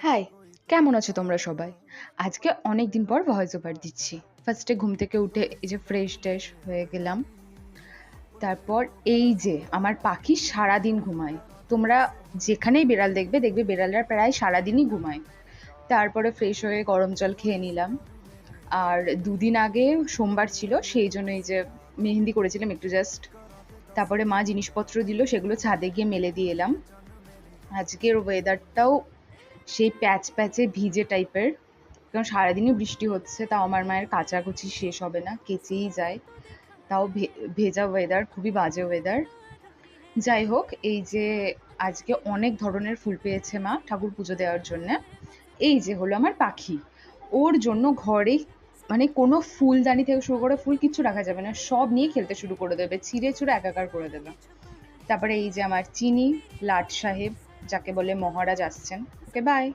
High, কেমন আছো তোমরা সবাই? আজকে অনেক দিন পর ভয়েস ওভার দিচ্ছি। ফার্স্টে ঘুম থেকে উঠে এই যে ফ্রেশ-ট্রেশ হয়ে গেলাম। তারপর এই যে আমার পাখি সারাদিন ঘুমায়। তোমরা যেখানেই বেড়াল দেখবে, দেখবে বেড়ালরা প্রায় সারাদিনই ঘুমায়। তারপরে ফ্রেশ হয়ে গরম জল খেয়ে নিলাম। আর ২ দিন আগে সোমবার ছিল, সেই জন্য এই যে মেহেন্দি করেছিলাম একটু জাস্ট। তারপরে মা জিনিসপত্র দিল, সেগুলো ছাদে গিয়ে মেলে দিয়ে এলাম। আজকের ওয়েদারটাও সেই প্যাচে ভিজে টাইপের, কারণ সারাদিনই বৃষ্টি হচ্ছে, তাও আমার মায়ের কাচাকুচি শেষ হবে না, কেচেই যায়। তাও ভেজা ওয়েদার, খুবই বাজে ওয়েদার। যাই হোক, এই যে আজকে অনেক ধরনের ফুল পেয়েছে মা ঠাকুর পুজো দেওয়ার জন্য। এই যে হলো আমার পাখি, ওর জন্য ঘরে মানে কোনো ফুলদানি থেকে শুরু করে ফুল কিচ্ছু রাখা যাবে না, সব নিয়ে খেলতে শুরু করে দেবে, ছিঁড়ে ছুঁড়ে একাকার করে দেবে। তারপরে এই যে আমার চিনি, লাট সাহেব, যাকে বলে মহারাজ আসছেন। Okay bye.